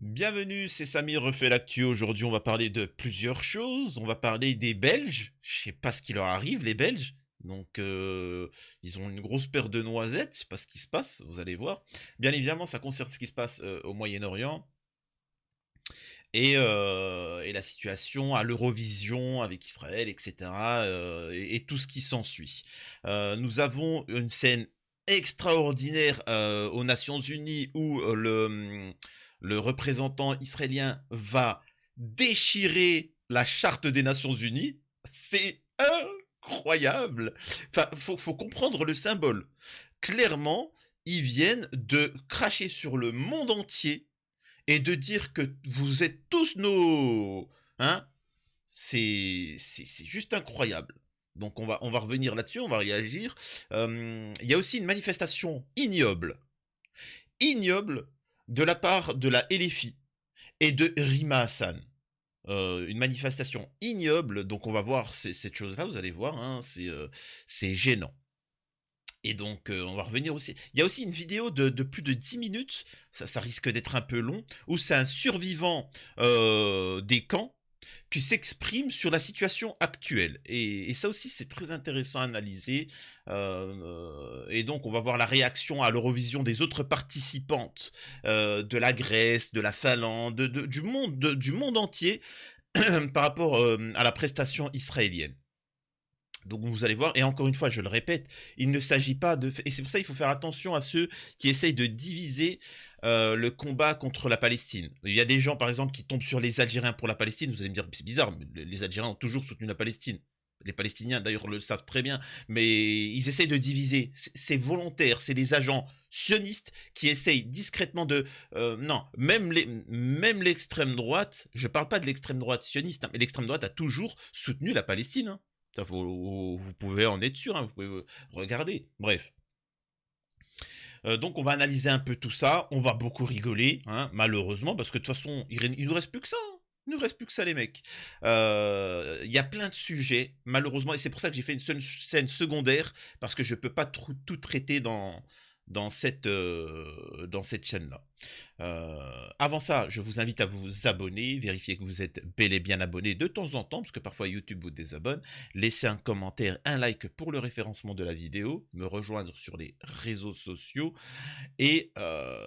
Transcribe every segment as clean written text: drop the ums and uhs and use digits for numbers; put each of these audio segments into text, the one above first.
Bienvenue, c'est Samy refait l'actu. Aujourd'hui, on va parler de plusieurs choses. On va parler des Belges. Je sais pas ce qui leur arrive, les Belges. Donc, ils ont une grosse paire de noisettes. Je sais pas ce qui se passe. Vous allez voir. Bien évidemment, ça concerne ce qui se passe au Moyen-Orient et la situation à l'Eurovision avec Israël, etc. Et tout ce qui s'ensuit. Nous avons une scène extraordinaire aux Nations Unies où le représentant israélien va déchirer la charte des Nations Unies. C'est incroyable. Enfin, faut comprendre le symbole. Clairement, ils viennent de cracher sur le monde entier et de dire que vous êtes tous nos... Hein. C'est juste incroyable. Donc on va revenir là-dessus, on va réagir. Il y a aussi une manifestation ignoble de la part de la LFI et de Rima Hassan. Une manifestation ignoble, donc on va voir cette chose-là, vous allez voir, hein, c'est gênant. Et donc, on va revenir aussi. Il y a aussi une vidéo de plus de 10 minutes, ça risque d'être un peu long, où c'est un survivant des camps qui s'exprime sur la situation actuelle. Et ça aussi, c'est très intéressant à analyser. Et donc, on va voir la réaction à l'Eurovision des autres participantes, de la Grèce, de la Finlande, du monde entier, par rapport à la prestation israélienne. Donc vous allez voir, et encore une fois, je le répète, il ne s'agit pas de... Et c'est pour ça qu'il faut faire attention à ceux qui essayent de diviser le combat contre la Palestine. Il y a des gens, par exemple, qui tombent sur les Algériens pour la Palestine. Vous allez me dire, c'est bizarre, mais les Algériens ont toujours soutenu la Palestine. Les Palestiniens, d'ailleurs, le savent très bien. Mais ils essayent de diviser. C'est volontaire, c'est des agents sionistes qui essayent discrètement de... non, même l'extrême droite, je ne parle pas de l'extrême droite sioniste, hein, mais l'extrême droite a toujours soutenu la Palestine, hein. Vous pouvez en être sûr, hein, vous pouvez regarder. Bref. Donc on va analyser un peu tout ça. On va beaucoup rigoler, hein, malheureusement, parce que de toute façon, il nous reste plus que ça. Hein. Il nous reste plus que ça, les mecs. Il y a plein de sujets, malheureusement, et c'est pour ça que j'ai fait une scène secondaire, parce que je peux pas tout traiter dans cette chaîne-là. Avant ça, je vous invite à vous abonner, vérifier que vous êtes bel et bien abonné de temps en temps, parce que parfois YouTube vous désabonne. Laissez un commentaire, un like pour le référencement de la vidéo, me rejoindre sur les réseaux sociaux et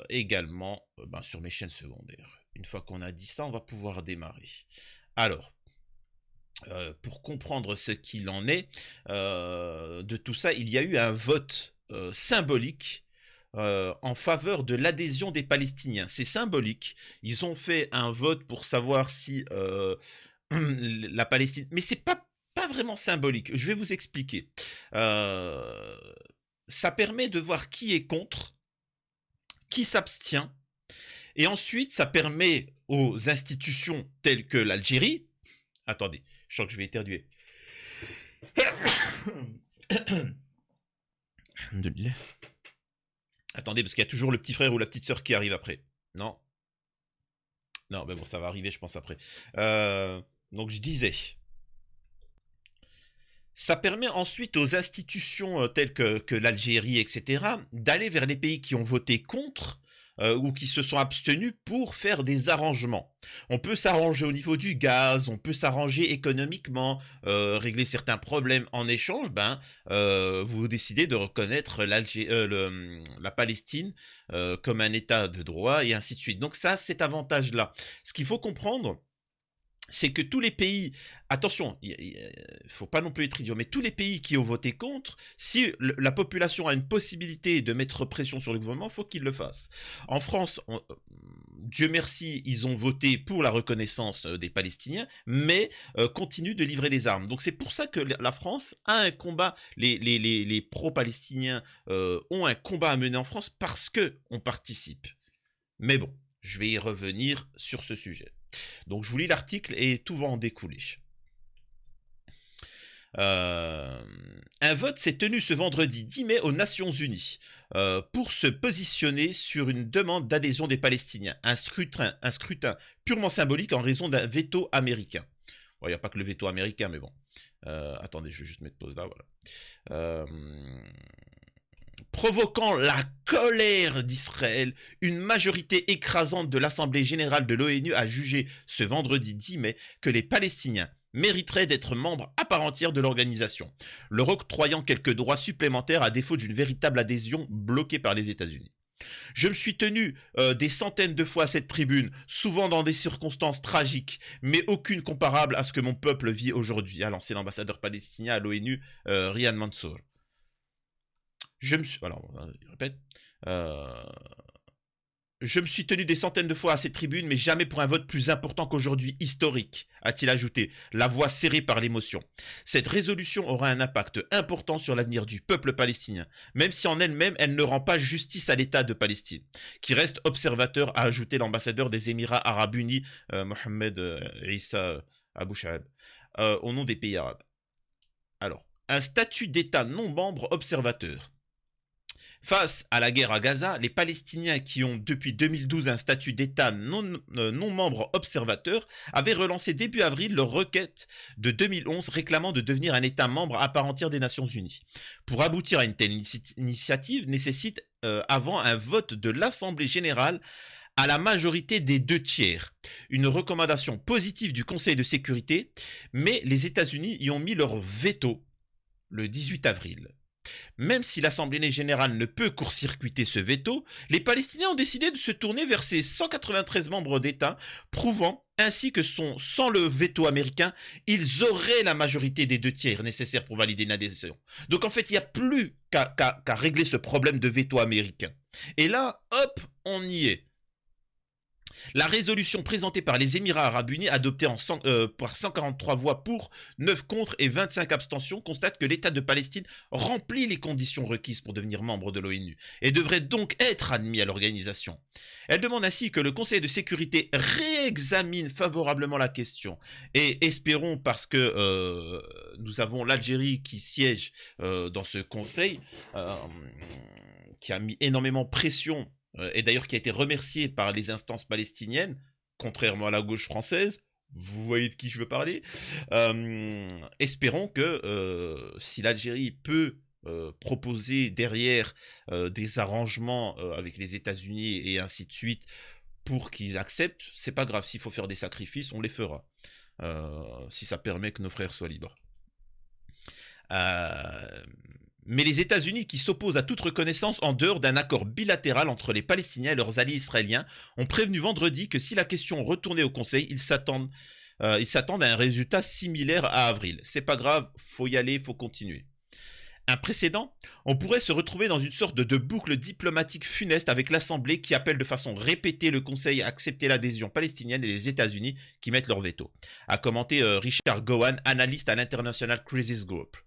également sur mes chaînes secondaires. Une fois qu'on a dit ça, on va pouvoir démarrer. Alors, pour comprendre ce qu'il en est de tout ça, il y a eu un vote symbolique en faveur de l'adhésion des Palestiniens. C'est symbolique. Ils ont fait un vote pour savoir si la Palestine... Mais c'est pas vraiment symbolique. Je vais vous expliquer. Ça permet de voir qui est contre, qui s'abstient, et ensuite ça permet aux institutions telles que l'Algérie... Attendez, je sens que je vais éternuer. Attendez, parce qu'il y a toujours le petit frère ou la petite sœur qui arrive après. Non. Non, mais bon, ça va arriver, je pense, après. Donc, je disais. Ça permet ensuite aux institutions telles que l'Algérie, etc., d'aller vers les pays qui ont voté contre ou qui se sont abstenus pour faire des arrangements. On peut s'arranger au niveau du gaz, on peut s'arranger économiquement, régler certains problèmes en échange. Vous décidez de reconnaître la Palestine comme un État de droit et ainsi de suite. Donc ça, cet avantage-là. Ce qu'il faut comprendre, c'est que tous les pays, attention, il faut pas non plus être idiot, mais tous les pays qui ont voté contre, si la population a une possibilité de mettre pression sur le gouvernement, il faut qu'ils le fassent. En France, Dieu merci, ils ont voté pour la reconnaissance des Palestiniens, mais continuent de livrer des armes. Donc c'est pour ça que la France a un combat, les pro-palestiniens ont un combat à mener en France parce qu'on participe. Mais bon, je vais y revenir sur ce sujet. Donc je vous lis l'article et tout va en découler. Un vote s'est tenu ce vendredi 10 mai aux Nations Unies pour se positionner sur une demande d'adhésion des Palestiniens. Un scrutin purement symbolique en raison d'un veto américain. Bon, il n'y a pas que le veto américain, mais bon. Attendez, je vais juste mettre pause là, voilà. Provoquant la colère d'Israël, une majorité écrasante de l'Assemblée générale de l'ONU a jugé ce vendredi 10 mai que les Palestiniens mériteraient d'être membres à part entière de l'organisation, leur octroyant quelques droits supplémentaires à défaut d'une véritable adhésion bloquée par les États-Unis. Je me suis tenu des centaines de fois à cette tribune, souvent dans des circonstances tragiques, mais aucune comparable à ce que mon peuple vit aujourd'hui, a lancé l'ambassadeur palestinien à l'ONU, Riyad Mansour. Je répète. Euh, je me suis tenu des centaines de fois à cette tribune, mais jamais pour un vote plus important qu'aujourd'hui, historique, a-t-il ajouté, la voix serrée par l'émotion. Cette résolution aura un impact important sur l'avenir du peuple palestinien, même si en elle-même, elle ne rend pas justice à l'État de Palestine, qui reste observateur, a ajouté l'ambassadeur des Émirats arabes unis, Mohamed Issa Abou Shaab, au nom des pays arabes. Alors, un statut d'État non membre observateur. Face à la guerre à Gaza, les Palestiniens qui ont depuis 2012 un statut d'État non membre observateur avaient relancé début avril leur requête de 2011 réclamant de devenir un État membre à part entière des Nations Unies. Pour aboutir à une telle initiative nécessite avant un vote de l'Assemblée générale à la majorité des 2/3. Une recommandation positive du Conseil de sécurité, mais les États-Unis y ont mis leur veto le 18 avril. Même si l'Assemblée générale ne peut court-circuiter ce veto, les Palestiniens ont décidé de se tourner vers ces 193 membres d'État, prouvant ainsi que sans le veto américain, ils auraient la majorité des 2/3 nécessaires pour valider une adhésion. Donc en fait, il n'y a plus qu'à régler ce problème de veto américain. Et là, hop, on y est. La résolution présentée par les Émirats arabes unis, adoptée par 143 voix pour, 9 contre et 25 abstentions, constate que l'État de Palestine remplit les conditions requises pour devenir membre de l'ONU et devrait donc être admis à l'organisation. Elle demande ainsi que le Conseil de sécurité réexamine favorablement la question. Et espérons, parce que nous avons l'Algérie qui siège dans ce Conseil, qui a mis énormément de pression et d'ailleurs qui a été remercié par les instances palestiniennes, contrairement à la gauche française. Vous voyez de qui je veux parler. Espérons que si l'Algérie peut proposer derrière des arrangements avec les États-Unis et ainsi de suite pour qu'ils acceptent, c'est pas grave. S'il faut faire des sacrifices, on les fera. Si ça permet que nos frères soient libres. Mais les États-Unis, qui s'opposent à toute reconnaissance en dehors d'un accord bilatéral entre les Palestiniens et leurs alliés israéliens, ont prévenu vendredi que si la question retournait au Conseil, ils s'attendent à un résultat similaire à avril. C'est pas grave, faut y aller, faut continuer. Un précédent, on pourrait se retrouver dans une sorte de boucle diplomatique funeste avec l'Assemblée qui appelle de façon répétée le Conseil à accepter l'adhésion palestinienne et les États-Unis qui mettent leur veto, a commenté Richard Gowan, analyste à l'International Crisis Group.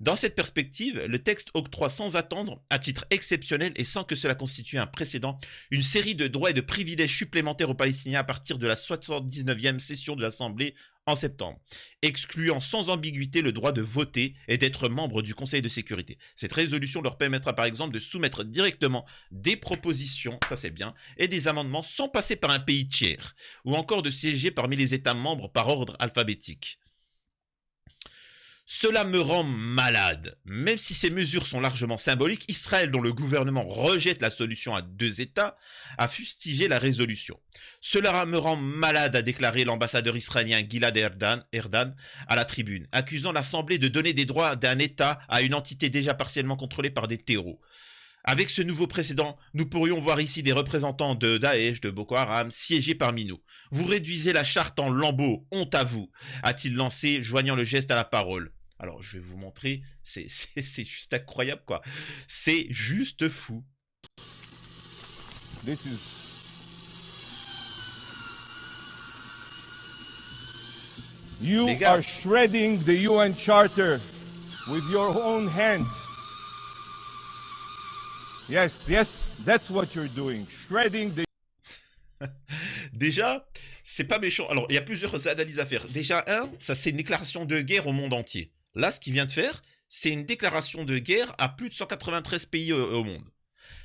Dans cette perspective, le texte octroie sans attendre, à titre exceptionnel et sans que cela constitue un précédent, une série de droits et de privilèges supplémentaires aux Palestiniens à partir de la 79e session de l'Assemblée en septembre, excluant sans ambiguïté le droit de voter et d'être membre du Conseil de sécurité. Cette résolution leur permettra par exemple de soumettre directement des propositions, ça c'est bien, et des amendements sans passer par un pays tiers, ou encore de siéger parmi les États membres par ordre alphabétique. Cela me rend malade. Même si ces mesures sont largement symboliques, Israël, dont le gouvernement rejette la solution à 2 États, a fustigé la résolution. Cela me rend malade, a déclaré l'ambassadeur israélien Gilad Erdan à la tribune, accusant l'Assemblée de donner des droits d'un État à une entité déjà partiellement contrôlée par des terreaux. Avec ce nouveau précédent, nous pourrions voir ici des représentants de Daesh, de Boko Haram, siéger parmi nous. Vous réduisez la charte en lambeaux, honte à vous, a-t-il lancé, joignant le geste à la parole. Alors, je vais vous montrer, c'est juste incroyable, quoi. C'est juste fou. This is... You are shredding the UN Charter with your own hands. Yes, yes, that's what you're doing. Shredding the... Déjà, c'est pas méchant. Alors, il y a plusieurs analyses à faire. Déjà, ça c'est une déclaration de guerre au monde entier. Là, ce qu'il vient de faire, c'est une déclaration de guerre à plus de 193 pays au monde.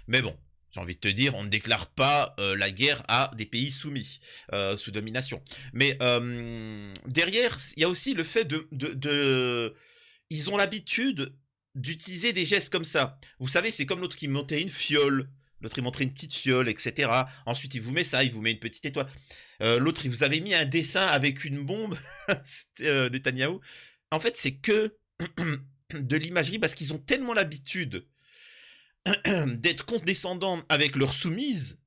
Mais bon, j'ai envie de te dire, on ne déclare pas la guerre à des pays soumis, sous domination. Mais derrière, il y a aussi le fait ils ont l'habitude d'utiliser des gestes comme ça. Vous savez, c'est comme l'autre qui montait une fiole. L'autre, il montrait une petite fiole, etc. Ensuite, il vous met ça, il vous met une petite étoile. L'autre, il vous avait mis un dessin avec une bombe. C'était Netanyahou. En fait, c'est que de l'imagerie parce qu'ils ont tellement l'habitude d'être condescendants avec leurs soumises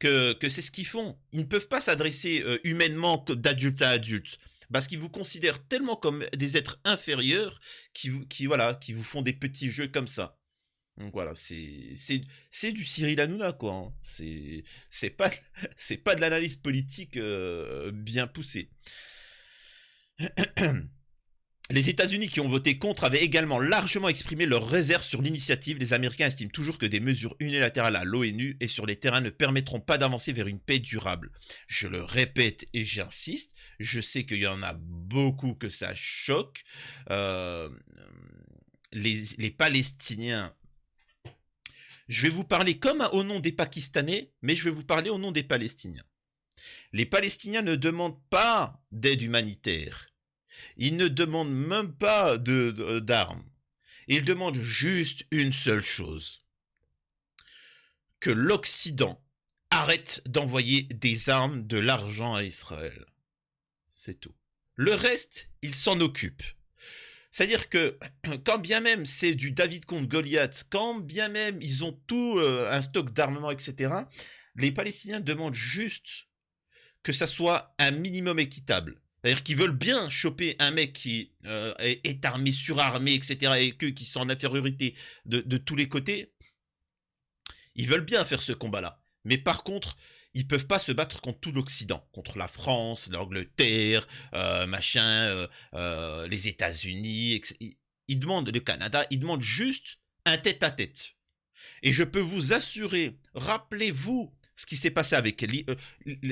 que c'est ce qu'ils font. Ils ne peuvent pas s'adresser humainement d'adulte à adulte parce qu'ils vous considèrent tellement comme des êtres inférieurs qui vous font des petits jeux comme ça. Donc voilà, c'est du Cyril Hanouna, quoi. Hein. C'est pas de l'analyse politique bien poussée. Les États-Unis qui ont voté contre avaient également largement exprimé leurs réserves sur l'initiative. Les Américains estiment toujours que des mesures unilatérales à l'ONU et sur les terrains ne permettront pas d'avancer vers une paix durable. Je le répète et j'insiste, je sais qu'il y en a beaucoup que ça choque. Les Palestiniens, je vais vous parler comme au nom des Pakistanais, mais je vais vous parler au nom des Palestiniens. Les Palestiniens ne demandent pas d'aide humanitaire. Ils ne demandent même pas d'armes. Ils demandent juste une seule chose. Que l'Occident arrête d'envoyer des armes, de l'argent à Israël. C'est tout. Le reste, ils s'en occupent. C'est-à-dire que quand bien même c'est du David contre Goliath, quand bien même ils ont tout un stock d'armement, etc., les Palestiniens demandent juste que ça soit un minimum équitable. C'est-à-dire qu'ils veulent bien choper un mec qui est armé, surarmé, etc., et qui sont en infériorité de tous les côtés. Ils veulent bien faire ce combat-là. Mais par contre, ils peuvent pas se battre contre tout l'Occident, contre la France, l'Angleterre, les États-Unis, etc. Ils demandent, le Canada, ils demandent juste un tête-à-tête. Et je peux vous assurer, rappelez-vous ce qui s'est passé avec...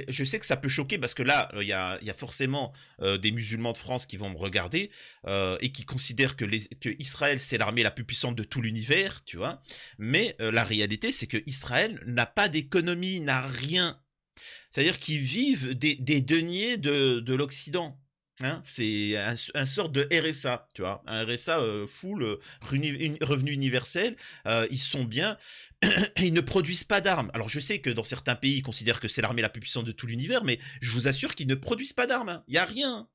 je sais que ça peut choquer parce que là, il y a forcément des musulmans de France qui vont me regarder et qui considèrent que Israël, c'est l'armée la plus puissante de tout l'univers, tu vois. Mais la réalité, c'est que Israël n'a pas d'économie, n'a rien. C'est-à-dire qu'ils vivent des deniers de l'Occident. Hein, c'est un sort de RSA, tu vois, un RSA full revenu universel. Ils sont bien, ils ne produisent pas d'armes. Alors je sais que dans certains pays, ils considèrent que c'est l'armée la plus puissante de tout l'univers, mais je vous assure qu'ils ne produisent pas d'armes. Hein. Il y a rien,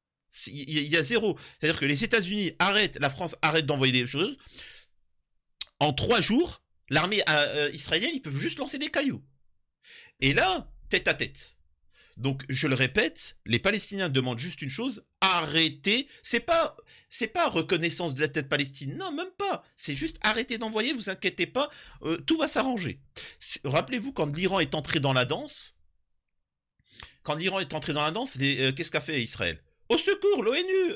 il y a zéro. C'est-à-dire que les États-Unis arrêtent, la France arrête d'envoyer des choses. En 3 jours, l'armée israélienne, ils peuvent juste lancer des cailloux. Et là, tête à tête. Donc, je le répète, les Palestiniens demandent juste une chose, arrêtez. C'est pas reconnaissance de la tête Palestine, non, même pas. C'est juste arrêtez d'envoyer, vous inquiétez pas, tout va s'arranger. Rappelez-vous quand l'Iran est entré dans la danse, qu'est-ce qu'a fait Israël? Au secours, l'ONU,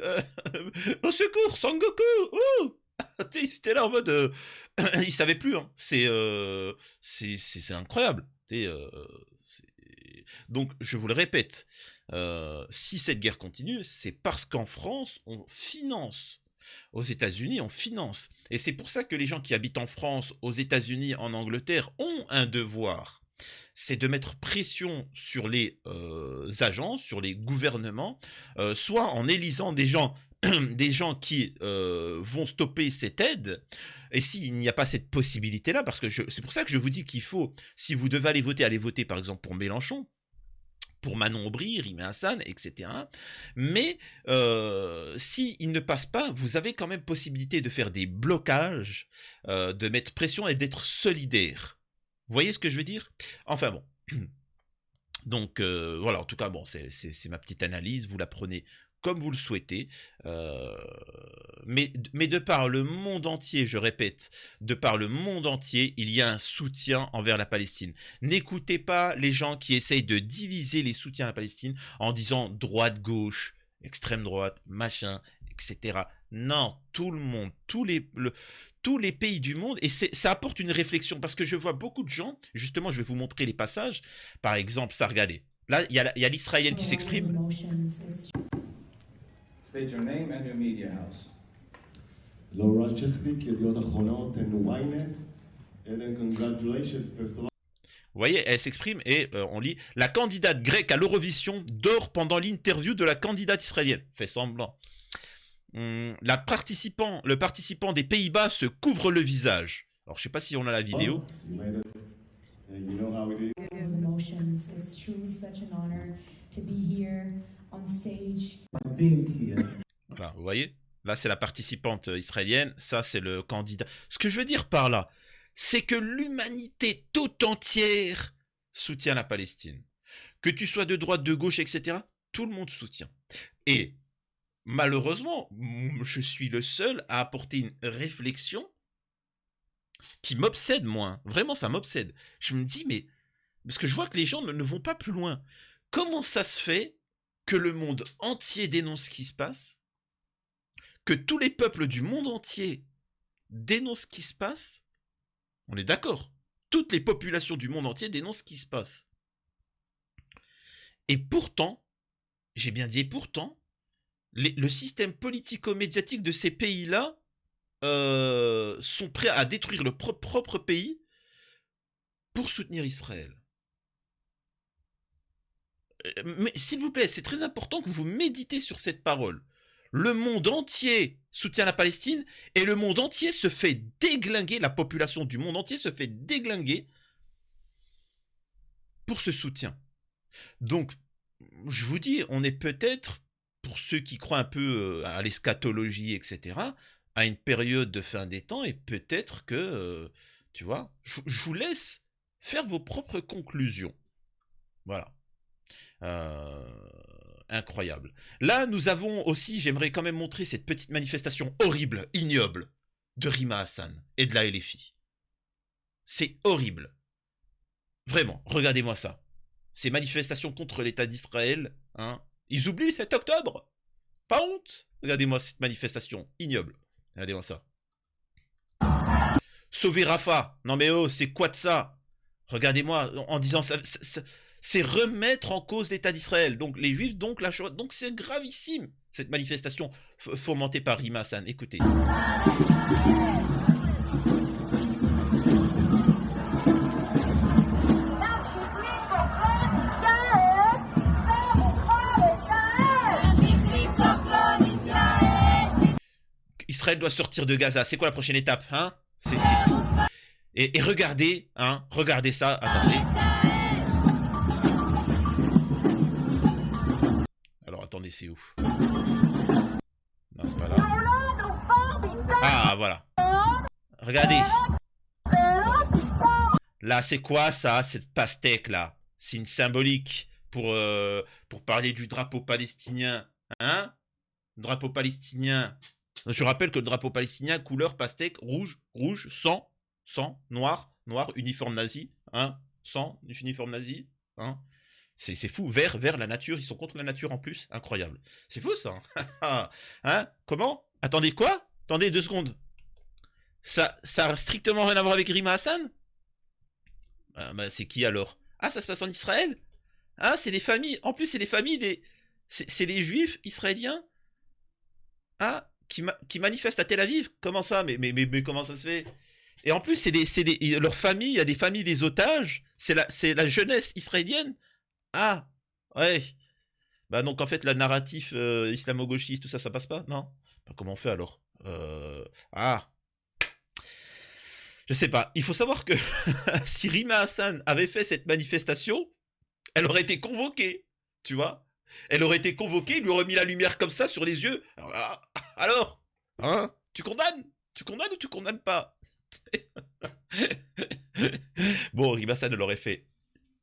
au secours, Sangoku, c'était là en mode, ils savaient plus, hein. C'est incroyable. Donc, je vous le répète, si cette guerre continue, c'est parce qu'en France, on finance. Aux États-Unis, on finance. Et c'est pour ça que les gens qui habitent en France, aux États-Unis, en Angleterre, ont un devoir. C'est de mettre pression sur les agences, sur les gouvernements, soit en élisant des gens qui vont stopper cette aide, et s'il n'y a pas cette possibilité-là, parce que c'est pour ça que je vous dis qu'il faut, si vous devez aller voter par exemple pour Mélenchon, pour Manon Aubry, Rima Hassan, etc. Mais s'il ne passe pas, vous avez quand même possibilité de faire des blocages, de mettre pression et d'être solidaire. Vous voyez ce que je veux dire? Enfin bon. Donc voilà, en tout cas, bon, c'est ma petite analyse, vous la prenez comme vous le souhaitez, mais de par le monde entier, je répète, de par le monde entier, il y a un soutien envers la Palestine. N'écoutez pas les gens qui essayent de diviser les soutiens à la Palestine en disant droite-gauche, extrême droite, machin, etc. Non, tout le monde, tous les pays du monde, et ça apporte une réflexion, parce que je vois beaucoup de gens, justement, je vais vous montrer les passages, par exemple, ça, regardez, là, il y a l'Israélienne qui s'exprime. State your name and your media house. Laura Chechnik, Yediot Achronot and Ynet. And then congratulations, first of all. Vous voyez, elle s'exprime et on lit « La candidate grecque à l'Eurovision dort pendant l'interview de la candidate israélienne. » Fait semblant. le participant des Pays-Bas se couvre le visage. Alors, je sais pas si on a la vidéo. You made it. And you know how it is. Emotions. It's truly such an honor to be here on stage. Voilà, vous voyez? Là, c'est la participante israélienne. Ça, c'est le candidat. Ce que je veux dire par là, c'est que l'humanité tout entière soutient la Palestine. Que tu sois de droite, de gauche, etc., tout le monde soutient. Et malheureusement, je suis le seul à apporter une réflexion qui m'obsède, moi. Vraiment, ça m'obsède. Je me dis, mais... Parce que je vois que les gens ne vont pas plus loin. Comment ça se fait que le monde entier dénonce ce qui se passe, que tous les peuples du monde entier dénoncent ce qui se passe? On est d'accord. Toutes les populations du monde entier dénoncent ce qui se passe. Et pourtant, j'ai bien dit et pourtant, le système politico-médiatique de ces pays-là sont prêts à détruire leur propre pays pour soutenir Israël. Mais s'il vous plaît, c'est très important que vous méditez sur cette parole. Le monde entier soutient la Palestine et le monde entier se fait déglinguer, la population du monde entier se fait déglinguer pour ce soutien. Donc, je vous dis, on est peut-être, pour ceux qui croient un peu à l'eschatologie, etc., à une période de fin des temps, et peut-être que, tu vois, je vous laisse faire vos propres conclusions. Voilà. Incroyable. Là, nous avons aussi, j'aimerais quand même montrer cette petite manifestation horrible, ignoble, de Rima Hassan et de la LFI. C'est horrible. Vraiment, regardez-moi ça. Ces manifestations contre l'État d'Israël, hein, ils oublient 7 octobre. Pas honte. Regardez-moi cette manifestation ignoble. Regardez-moi ça. Sauver Rafah. Non mais oh, c'est quoi de ça? Regardez-moi, en disant ça, c'est remettre en cause l'État d'Israël. Donc les Juifs, donc la Shoah. Donc c'est gravissime, cette manifestation fomentée par Rima Hassan. Écoutez. Israël doit sortir de Gaza. C'est quoi la prochaine étape, hein? C'est fou. Et regardez, hein, regardez ça. Attendez. Alors attendez, c'est où? Non, c'est pas là. Ah, voilà. Regardez. Là, c'est quoi ça, cette pastèque là? C'est une symbolique pour parler du drapeau palestinien, hein? Drapeau palestinien. Je rappelle que le drapeau palestinien, couleur pastèque, rouge, rouge, sang, noir, uniforme nazi, hein, sang, uniforme nazi, hein. C'est fou, vert, la nature, ils sont contre la nature en plus, incroyable. C'est fou ça, hein. Comment? Attendez quoi? Attendez 2 secondes. Ça a strictement rien à voir avec Rima Hassan? Bah, c'est qui alors? Ah, ça se passe en Israël? Ah, c'est les familles, en plus c'est les familles des... C'est les juifs israéliens? Ah, qui manifestent à Tel Aviv? Comment ça? Mais comment ça se fait? Et en plus, leur famille, il y a des familles des otages, c'est la jeunesse israélienne. Ah, ouais. Bah donc en fait, la narratif islamo-gauchiste, tout ça, ça passe pas? Non? Bah, comment on fait alors? Ah. Je sais pas. Il faut savoir que si Rima Hassan avait fait cette manifestation, elle aurait été convoquée, tu vois? Elle aurait été convoquée, il lui aurait mis la lumière comme ça sur les yeux. Alors, hein? Tu condamnes? Tu condamnes ou tu condamnes pas? Bon, Rima Hassan l'aurait fait.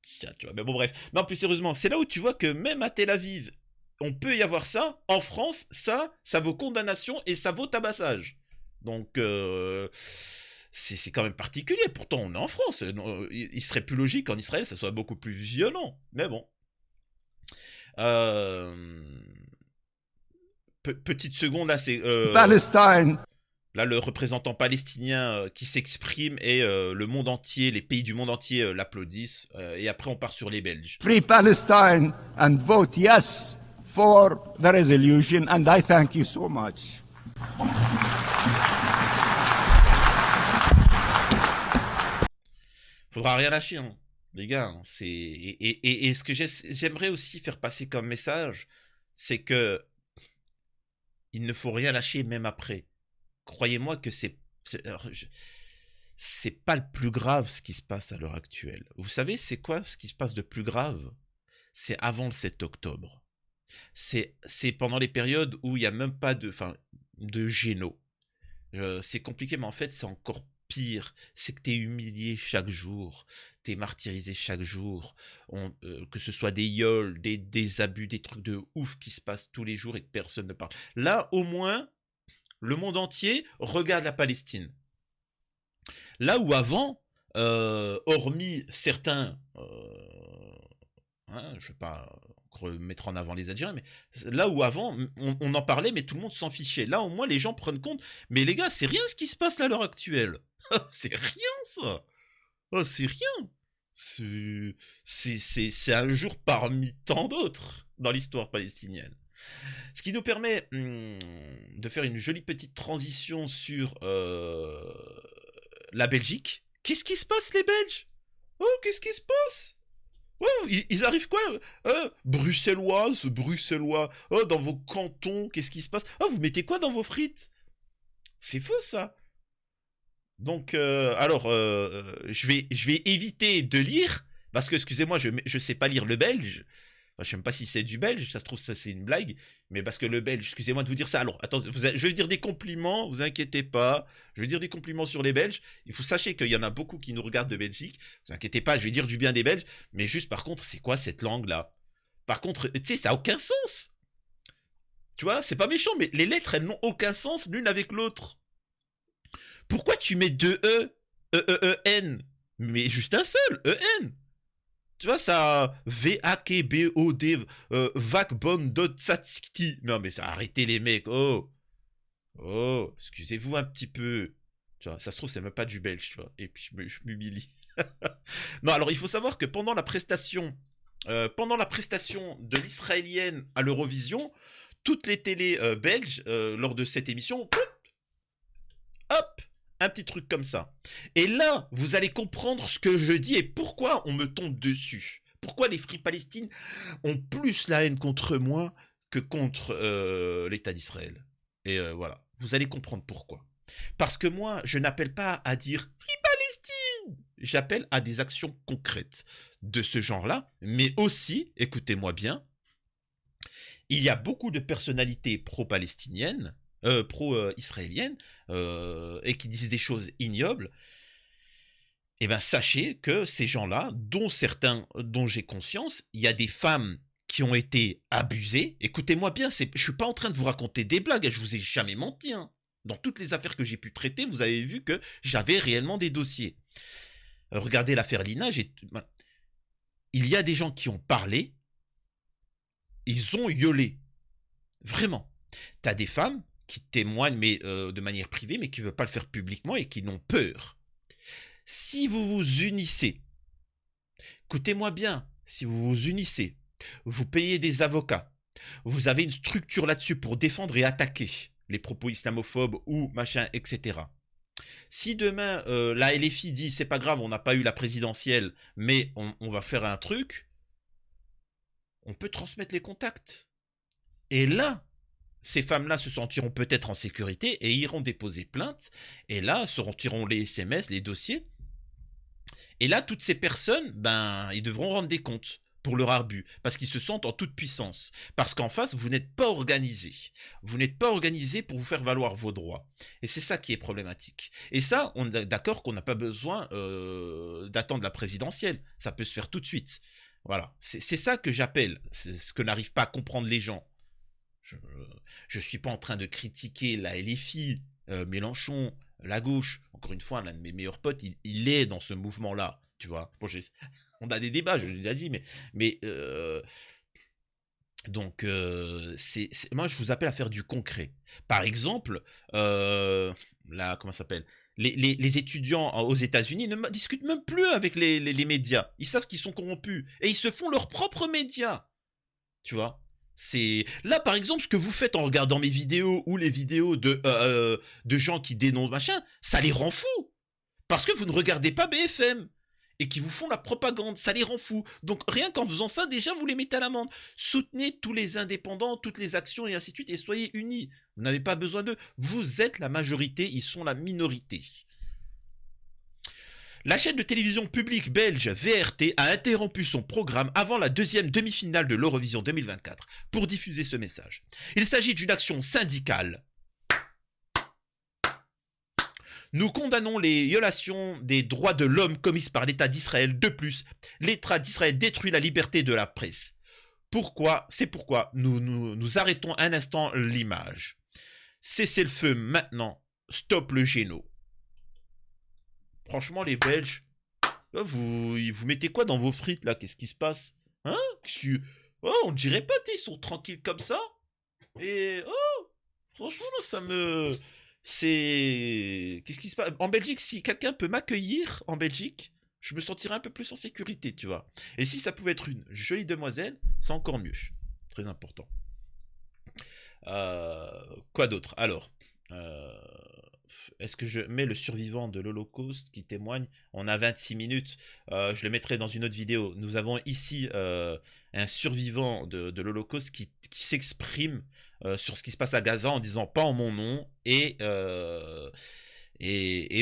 Tiens, tu vois, mais bon, bref. Non, plus sérieusement, c'est là où tu vois que même à Tel Aviv, on peut y avoir ça. En France, ça vaut condamnation et ça vaut tabassage. Donc, c'est quand même particulier. Pourtant, on est en France. Il serait plus logique qu'en Israël, ça soit beaucoup plus violent. Mais bon. Petite seconde, là, c'est... Palestine. Là, le représentant palestinien qui s'exprime et le monde entier, les pays du monde entier l'applaudissent. Et après, on part sur les Belges. Free Palestine and vote yes for the resolution, and I thank you so much. Faudra rien lâcher, hein, les gars. Hein, et ce que j'aimerais aussi faire passer comme message, c'est que il ne faut rien lâcher même après. Croyez-moi que alors, c'est pas le plus grave ce qui se passe à l'heure actuelle. Vous savez, c'est quoi ce qui se passe de plus grave? C'est avant le 7 octobre. C'est pendant les périodes où il n'y a même pas de géno. C'est compliqué, mais en fait, c'est encore pire. C'est que tu es humilié chaque jour. Tu es martyrisé chaque jour. Que ce soit des yols, des abus, des trucs de ouf qui se passent tous les jours et que personne ne parle. Là, au moins, le monde entier regarde la Palestine. Là où avant, hormis certains, je ne vais pas mettre en avant les Algériens, mais là où avant, on en parlait, mais tout le monde s'en fichait. Là, au moins, les gens prennent compte. Mais les gars, c'est rien ce qui se passe là à l'heure actuelle. C'est rien, ça. Oh, c'est rien. C'est un jour parmi tant d'autres dans l'histoire palestinienne. Ce qui nous permet de faire une jolie petite transition sur la Belgique. Qu'est-ce qui se passe, les Belges? Oh, qu'est-ce qui se passe? Oh, ils arrivent quoi? Bruxelloises, Bruxellois. Oh, dans vos cantons, qu'est-ce qui se passe? Oh, vous mettez quoi dans vos frites? C'est faux, ça. Donc, je vais éviter de lire, parce que, excusez-moi, je sais pas lire le belge. Enfin, je sais même pas si c'est du belge, ça se trouve, ça c'est une blague. Mais parce que le belge, excusez-moi de vous dire ça. Alors, attends, je vais dire des compliments, vous inquiétez pas. Je vais dire des compliments sur les Belges. Il faut sachez qu'il y en a beaucoup qui nous regardent de Belgique. Vous inquiétez pas, je vais dire du bien des Belges. Mais juste, par contre, c'est quoi cette langue-là? Par contre, tu sais, ça a aucun sens. Tu vois, c'est pas méchant, mais les lettres, elles n'ont aucun sens l'une avec l'autre. Pourquoi tu mets deux E, E-E-E-N? Mais juste un seul, E-N. Tu vois, ça, V-A-K-B-O-D, Vakbondotsatsky. Non, mais ça, arrêtez les mecs, oh. Oh, excusez-vous un petit peu. Tu vois, ça se trouve, c'est même pas du belge, tu vois. Et puis, je m'humilie. Non, alors, il faut savoir que pendant la prestation de l'israélienne à l'Eurovision, toutes les télés belges, lors de cette émission, hop, un petit truc comme ça. Et là, vous allez comprendre ce que je dis et pourquoi on me tombe dessus. Pourquoi les Free Palestine ont plus la haine contre moi que contre l'État d'Israël. Et voilà, vous allez comprendre pourquoi. Parce que moi, je n'appelle pas à dire Free Palestine. J'appelle à des actions concrètes de ce genre-là, mais aussi, écoutez-moi bien, il y a beaucoup de personnalités pro-palestiniennes, pro-israéliennes, et qui disent des choses ignobles. Eh bien, sachez que ces gens-là, dont certains, dont j'ai conscience, il y a des femmes qui ont été abusées. Écoutez-moi bien, je ne suis pas en train de vous raconter des blagues, je vous ai jamais menti. Hein. Dans toutes les affaires que j'ai pu traiter, vous avez vu que j'avais réellement des dossiers. Regardez l'affaire Lina, il y a des gens qui ont parlé, ils ont gueulé. Vraiment. Tu as des femmes qui témoignent mais de manière privée, mais qui ne veulent pas le faire publiquement et qui n'ont peur. Si vous vous unissez, écoutez-moi bien, si vous vous unissez, vous payez des avocats, vous avez une structure là-dessus pour défendre et attaquer les propos islamophobes ou machin, etc. Si demain, la LFI dit, c'est pas grave, on n'a pas eu la présidentielle, mais on va faire un truc, on peut transmettre les contacts. Et là, ces femmes-là se sentiront peut-être en sécurité et iront déposer plainte. Et là, se retireront les SMS, les dossiers. Et là, toutes ces personnes, ils devront rendre des comptes pour leur abus, parce qu'ils se sentent en toute puissance. Parce qu'en face, vous n'êtes pas organisé. Vous n'êtes pas organisé pour vous faire valoir vos droits. Et c'est ça qui est problématique. Et ça, on est d'accord qu'on n'a pas besoin d'attendre la présidentielle. Ça peut se faire tout de suite. Voilà. C'est ça que j'appelle, c'est ce que n'arrivent pas à comprendre les gens. Je suis pas en train de critiquer la LFI, Mélenchon, la gauche. Encore une fois, l'un de mes meilleurs potes, il est dans ce mouvement-là. Tu vois, bon, on a des débats, je l'ai déjà dit, mais donc, moi, je vous appelle à faire du concret. Par exemple, comment ça s'appelle, les étudiants aux États-Unis ne discutent même plus avec les médias. Ils savent qu'ils sont corrompus et ils se font leurs propres médias. Tu vois. Là, par exemple, ce que vous faites en regardant mes vidéos ou les vidéos de gens qui dénoncent machin, ça les rend fous. Parce que vous ne regardez pas BFM. et qui vous font la propagande. Ça les rend fous. Donc rien qu'en faisant ça, déjà, vous les mettez à l'amende. Soutenez tous les indépendants, toutes les actions et ainsi de suite, et soyez unis. Vous n'avez pas besoin d'eux. Vous êtes la majorité, ils sont la minorité. La chaîne de télévision publique belge VRT a interrompu son programme avant la deuxième demi-finale de l'Eurovision 2024 pour diffuser ce message. Il s'agit d'une action syndicale. Nous condamnons les violations des droits de l'homme commises par l'État d'Israël. De plus, l'État d'Israël détruit la liberté de la presse. C'est pourquoi nous arrêtons un instant l'image. Cessez le feu maintenant. Stop le géno. Franchement, les Belges, là, vous mettez quoi dans vos frites, là? Qu'est-ce qui se passe? Hein? Oh, on dirait pas, ils sont tranquilles comme ça. Et, oh, franchement, là, ça me... C'est... Qu'est-ce qui se passe? En Belgique, si quelqu'un peut m'accueillir, en Belgique, je me sentirais un peu plus en sécurité, tu vois. Et si ça pouvait être une jolie demoiselle, c'est encore mieux. Très important. Quoi d'autre? Alors... est-ce que je mets le survivant de l'Holocauste qui témoigne? On a 26 minutes, je le mettrai dans une autre vidéo. Nous avons ici un survivant de l'Holocauste qui s'exprime sur ce qui se passe à Gaza en disant pas en mon nom et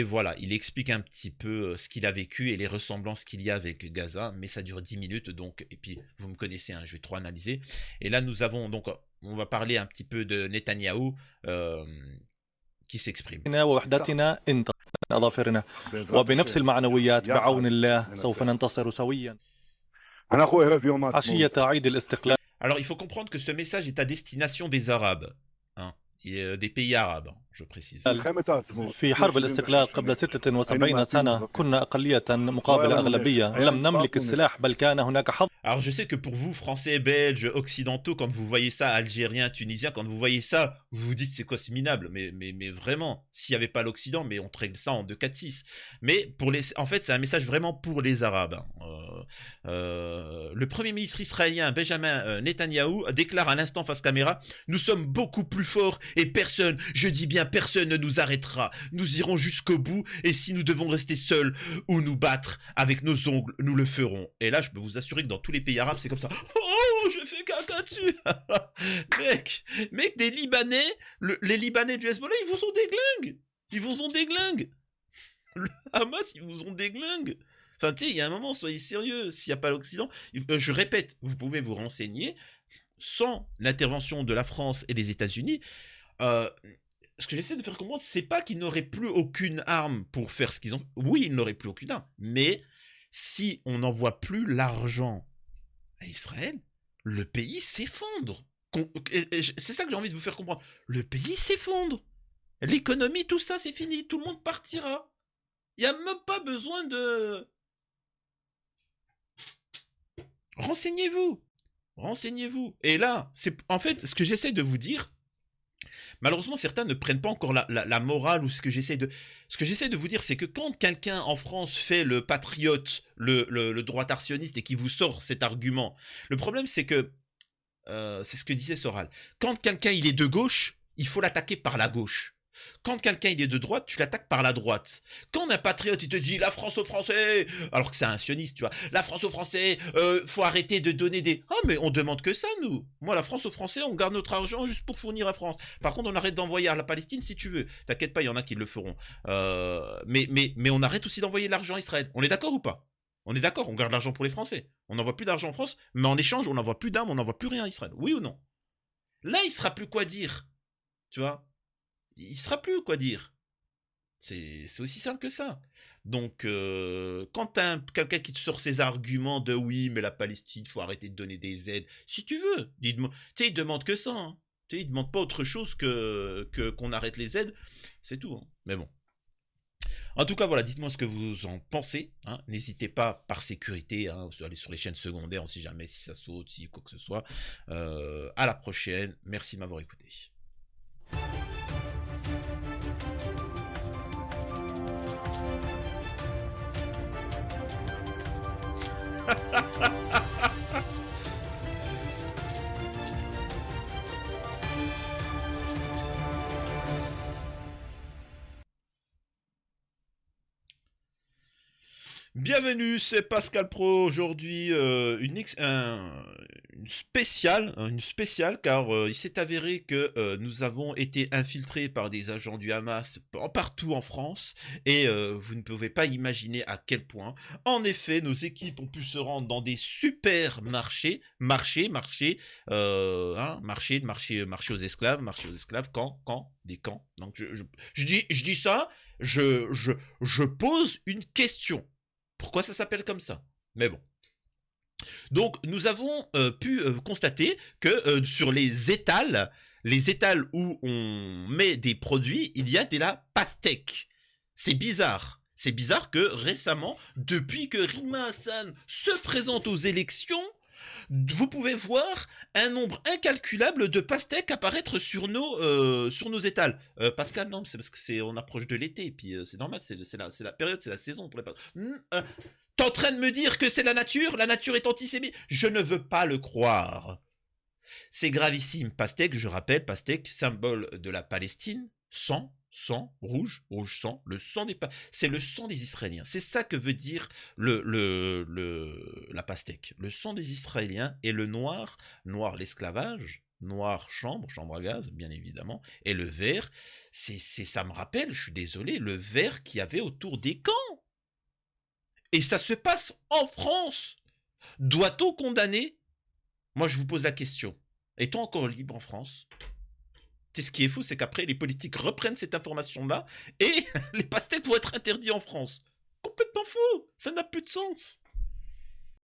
voilà, il explique un petit peu ce qu'il a vécu et les ressemblances qu'il y a avec Gaza, mais ça dure 10 minutes, donc, et puis vous me connaissez, hein, je vais trop analyser. Et là nous avons donc, on va parler un petit peu de Netanyahou, qui s'exprime. ووحدتنا انت أظافرنا وبنفس المعنويات بعون الله سوف ننتصر سويا عشية عيد الاستقلال. Alors il faut comprendre que ce message est à destination des Arabes, hein, et des pays arabes, hein, je précise. في حرب الاستقلال قبل 76 سنة كنا أقلية مقابل أغلبية لم نملك السلاح بل كان هناك حظ. Alors je sais que pour vous, Français, Belges, Occidentaux, quand vous voyez ça, Algériens, Tunisiens, quand vous voyez ça, vous vous dites c'est quoi, c'est minable, mais vraiment, s'il n'y avait pas l'Occident, mais on traite ça en 2-4-6. Mais en fait, c'est un message vraiment pour les Arabes. Le Premier ministre israélien Benjamin Netanyahou déclare à l'instant face caméra: nous sommes beaucoup plus forts et personne, je dis bien personne, ne nous arrêtera. Nous irons jusqu'au bout et si nous devons rester seuls ou nous battre avec nos ongles, nous le ferons. Et là, je peux vous assurer que dans tous les pays arabes, c'est comme ça. Oh, je fais caca dessus. mec, des Libanais, les Libanais du Hezbollah, ils vous ont des glingues. Ils vous ont des glingues. Le Hamas, ils vous ont des glingues. Enfin, tu sais, il y a un moment, soyez sérieux. S'il n'y a pas l'Occident, je répète, vous pouvez vous renseigner. Sans l'intervention de la France et des États-Unis, ce que j'essaie de faire comprendre, c'est pas qu'ils n'auraient plus aucune arme pour faire ce qu'ils ont. Oui, ils n'auraient plus aucune arme, mais si on n'envoie plus l'argent à Israël, le pays s'effondre. C'est ça que j'ai envie de vous faire comprendre. Le pays s'effondre. L'économie, tout ça, c'est fini. Tout le monde partira. Il n'y a même pas besoin de... Renseignez-vous. Renseignez-vous. Et là, c'est en fait ce que j'essaie de vous dire. Malheureusement, certains ne prennent pas encore la morale ou ce que j'essaie de vous dire, c'est que quand quelqu'un en France fait le patriote, le droitard sioniste et qui vous sort cet argument, le problème c'est que, c'est ce que disait Soral, quand quelqu'un il est de gauche, il faut l'attaquer par la gauche. Quand quelqu'un il est de droite, tu l'attaques par la droite. Quand un patriote il te dit la France aux Français, alors que c'est un sioniste, tu vois, la France aux Français, faut arrêter de donner des... Ah mais on demande que ça nous. Moi la France aux Français, on garde notre argent juste pour fournir la France. Par contre on arrête d'envoyer à la Palestine si tu veux. T'inquiète pas, il y en a qui le feront. Mais on arrête aussi d'envoyer l'argent à Israël. On est d'accord ou pas? On est d'accord, on garde l'argent pour les Français. On n'envoie plus d'argent en France, mais en échange on n'envoie plus d'armes, on n'envoie plus rien à Israël. Oui ou non? Là il sera plus quoi dire. Tu vois? Il sera plus quoi dire. C'est aussi simple que ça. Donc, quand t'as quelqu'un qui te sort ses arguments de oui, mais la Palestine, faut arrêter de donner des aides, si tu veux, il demande que ça. Hein. Il demande pas autre chose qu'on arrête les aides, c'est tout. Hein. Mais bon. En tout cas, voilà, dites-moi ce que vous en pensez. Hein. N'hésitez pas, par sécurité, hein, aller sur les chaînes secondaires, on sait jamais si ça saute, si quoi que ce soit. À la prochaine. Merci de m'avoir écouté. Bienvenue, c'est Pascal Pro. Aujourd'hui, une spéciale, car il s'est avéré que nous avons été infiltrés par des agents du Hamas partout en France, et vous ne pouvez pas imaginer à quel point. En effet, nos équipes ont pu se rendre dans des super marchés, marchés aux esclaves, camps, des camps. Donc je dis ça, je pose une question. Pourquoi ça s'appelle comme ça? Mais bon. Donc, nous avons pu constater que sur les étals où on met des produits, il y a de la pastèque. C'est bizarre. C'est bizarre que récemment, depuis que Rima Hassan se présente aux élections, vous pouvez voir un nombre incalculable de pastèques apparaître sur nos étals. Pascal, non, c'est parce que on approche de l'été, et puis c'est normal, c'est la période, c'est la saison pour les pastèques. T'es en train de me dire que c'est la nature est antisémite? Je ne veux pas le croire. C'est gravissime. Pastèque, je rappelle, pastèque, symbole de la Palestine, sang, rouge sang, le sang c'est le sang des Israéliens. C'est ça que veut dire la pastèque. Le sang des Israéliens, et le noir l'esclavage, noir chambre à gaz, bien évidemment, et le vert, ça me rappelle, je suis désolé, le vert qu'il y avait autour des camps. Et ça se passe en France. Doit-on condamner? Moi, je vous pose la question. Est-on encore libre en France? Ce qui est fou, c'est qu'après, les politiques reprennent cette information-là et les pastèques vont être interdits en France. Complètement faux. Ça n'a plus de sens.